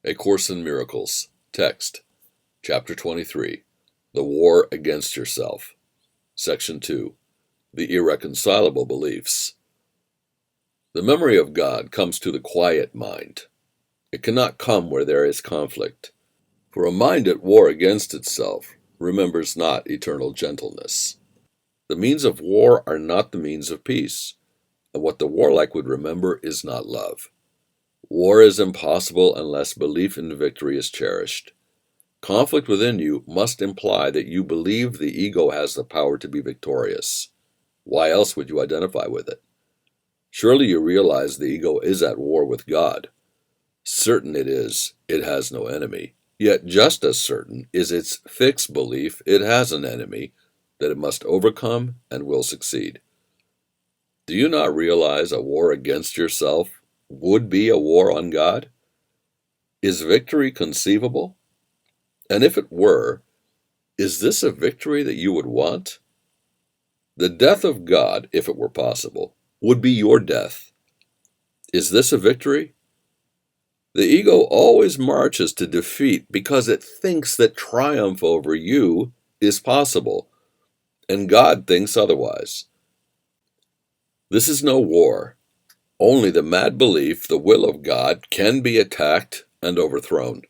A Course in Miracles. Text. Chapter 23. The War Against Yourself. Section 2. The Irreconcilable Beliefs. The memory of God comes to the quiet mind. It cannot come where there is conflict. For a mind at war against itself remembers not eternal gentleness. The means of war are not the means of peace, and what the warlike would remember is not love. War is impossible unless belief in victory is cherished. Conflict within you must imply that you believe the ego has the power to be victorious. Why else would you identify with it? Surely you realize the ego is at war with God. Certain it is, it has no enemy. Yet just as certain is its fixed belief it has an enemy that it must overcome and will succeed. Do you not realize a war against yourself would be a war on God? Is victory conceivable? And if it were, is this a victory that you would want? The death of God, if it were possible, would be your death. Is this a victory? The ego always marches to defeat because it thinks that triumph over you is possible, and God thinks otherwise. This is no war. Only the mad belief the will of God can be attacked and overthrown.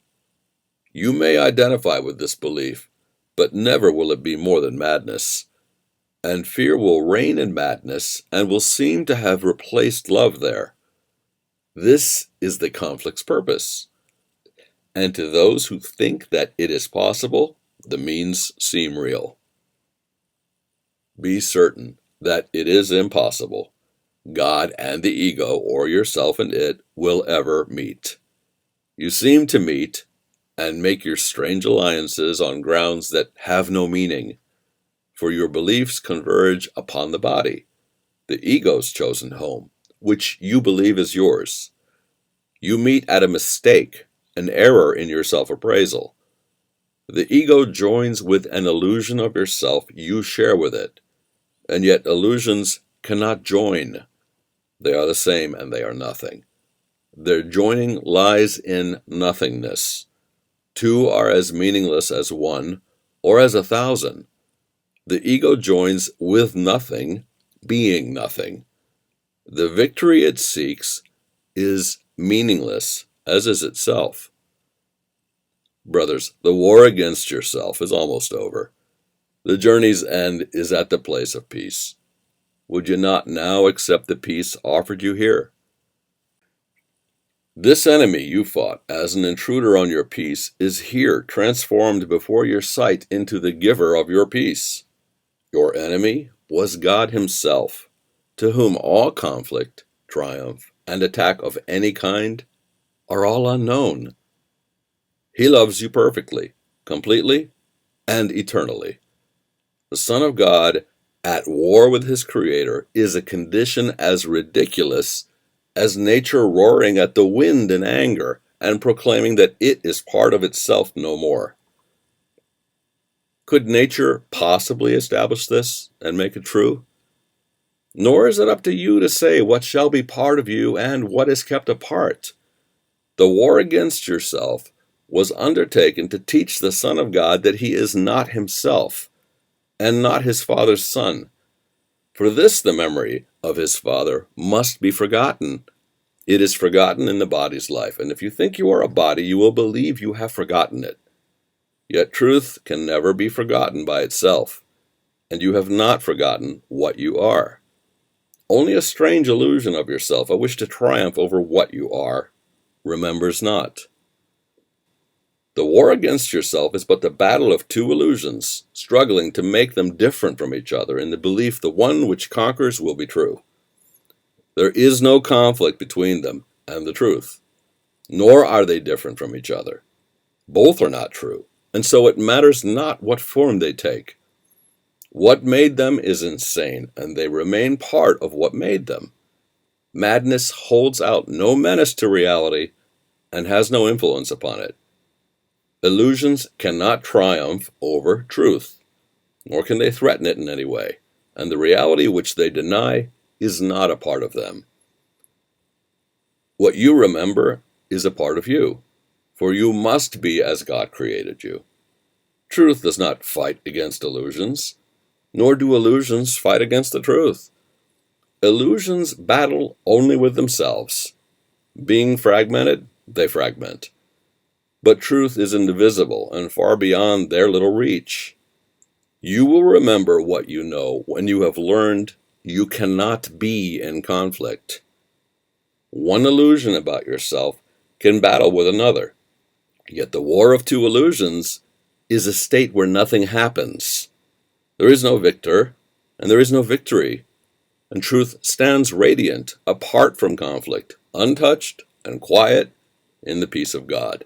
You may identify with this belief, but never will it be more than madness. And fear will reign in madness and will seem to have replaced love there. This is the conflict's purpose. And to those who think that it is possible, the means seem real. Be certain that it is impossible. God and the ego, or yourself and it, will ever meet. You seem to meet and make your strange alliances on grounds that have no meaning, for your beliefs converge upon the body, the ego's chosen home, which you believe is yours. You meet at a mistake, an error in your self-appraisal. The ego joins with an illusion of yourself you share with it, and yet illusions cannot join. They are the same and they are nothing. Their joining lies in nothingness. Two are as meaningless as one, or as 1,000. The ego joins with nothing, being nothing. The victory it seeks is meaningless, as is itself. Brothers, the war against yourself is almost over. The journey's end is at the place of peace. Would you not now accept the peace offered you here? This enemy you fought as an intruder on your peace is here transformed before your sight into the giver of your peace. Your enemy was God Himself, to whom all conflict, triumph, and attack of any kind are all unknown. He loves you perfectly, completely, and eternally. The Son of God, at war with His Creator, is a condition as ridiculous as nature roaring at the wind in anger and proclaiming that it is part of itself no more. Could nature possibly establish this and make it true? Nor is it up to you to say what shall be part of you and what is kept apart. The war against yourself was undertaken to teach the Son of God that He is not Himself, and not His Father's Son. For this the memory of His Father must be forgotten. It is forgotten in the body's life, and if you think you are a body, you will believe you have forgotten it. Yet truth can never be forgotten by itself, and you have not forgotten what you are. Only a strange illusion of yourself, a wish to triumph over what you are, remembers not. The war against yourself is but the battle of two illusions, struggling to make them different from each other in the belief the one which conquers will be true. There is no conflict between them and the truth, nor are they different from each other. Both are not true, and so it matters not what form they take. What made them is insane, and they remain part of what made them. Madness holds out no menace to reality and has no influence upon it. Illusions cannot triumph over truth, nor can they threaten it in any way, and the reality which they deny is not a part of them. What you remember is a part of you, for you must be as God created you. Truth does not fight against illusions, nor do illusions fight against the truth. Illusions battle only with themselves. Being fragmented, they fragment. But truth is indivisible and far beyond their little reach. You will remember what you know when you have learned you cannot be in conflict. One illusion about yourself can battle with another. Yet the war of two illusions is a state where nothing happens. There is no victor, and there is no victory, and truth stands radiant, apart from conflict, untouched and quiet in the peace of God.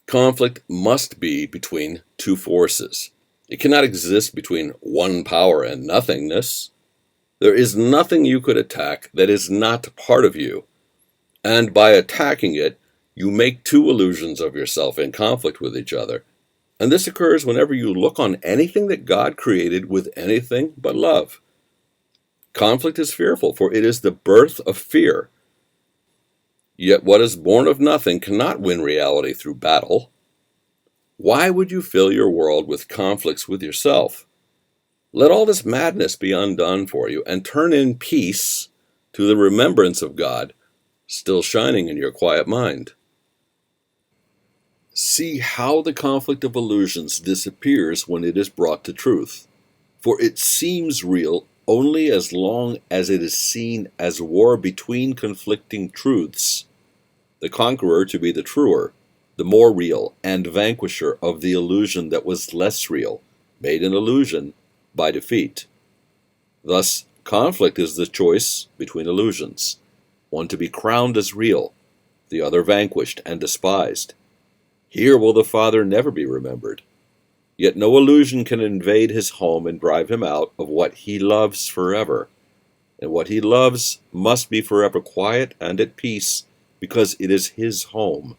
Conflict must be between two forces. It cannot exist between one power and nothingness. There is nothing you could attack that is not part of you, and by attacking it, you make two illusions of yourself in conflict with each other. And this occurs whenever you look on anything that God created with anything but love. Conflict is fearful, for it is the birth of fear. Yet what is born of nothing cannot win reality through battle. Why would you fill your world with conflicts with yourself? Let all this madness be undone for you, and turn in peace to the remembrance of God, still shining in your quiet mind. See how the conflict of illusions disappears when it is brought to truth. For it seems real only as long as it is seen as war between conflicting truths, the conqueror to be the truer, the more real, and vanquisher of the illusion that was less real, made an illusion by defeat. Thus, conflict is the choice between illusions, one to be crowned as real, the other vanquished and despised. Here will the Father never be remembered. Yet no illusion can invade his home and drive him out of what he loves forever. And what he loves must be forever quiet and at peace, because it is his home.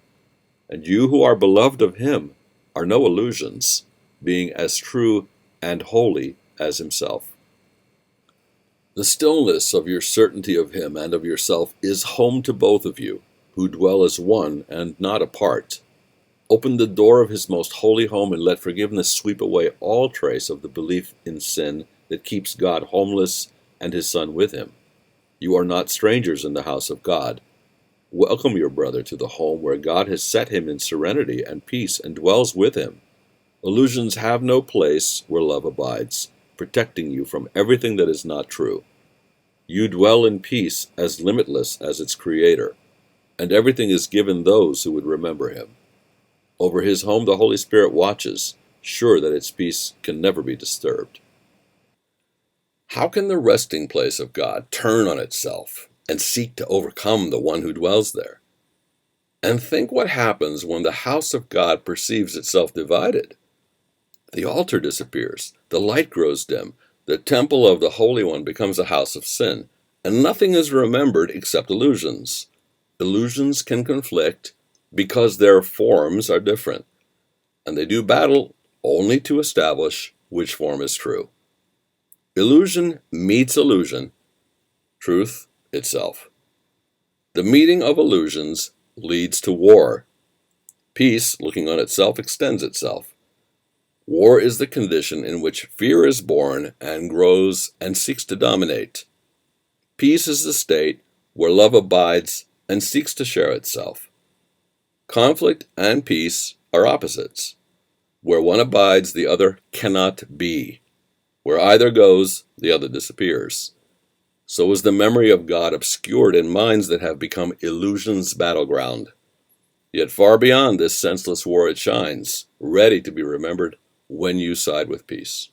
And you who are beloved of him are no illusions, being as true and holy as himself. The stillness of your certainty of him and of yourself is home to both of you, who dwell as one and not apart. Open the door of his most holy home and let forgiveness sweep away all trace of the belief in sin that keeps God homeless and his Son with him. You are not strangers in the house of God. Welcome your brother to the home where God has set him in serenity and peace and dwells with him. Illusions have no place where love abides, protecting you from everything that is not true. You dwell in peace as limitless as its creator, and everything is given those who would remember him. Over his home the Holy Spirit watches, sure that its peace can never be disturbed. How can the resting place of God turn on itself and seek to overcome the one who dwells there? And think what happens when the house of God perceives itself divided. The altar disappears, the light grows dim, the temple of the Holy One becomes a house of sin, and nothing is remembered except illusions. Illusions can conflict because their forms are different, and they do battle only to establish which form is true. Illusion meets illusion, truth itself. The meeting of illusions leads to war. Peace, looking on itself, extends itself. War is the condition in which fear is born and grows and seeks to dominate. Peace is the state where love abides and seeks to share itself. Conflict and peace are opposites. Where one abides, the other cannot be. Where either goes, the other disappears. So is the memory of God obscured in minds that have become illusion's battleground. Yet far beyond this senseless war it shines, ready to be remembered when you side with peace.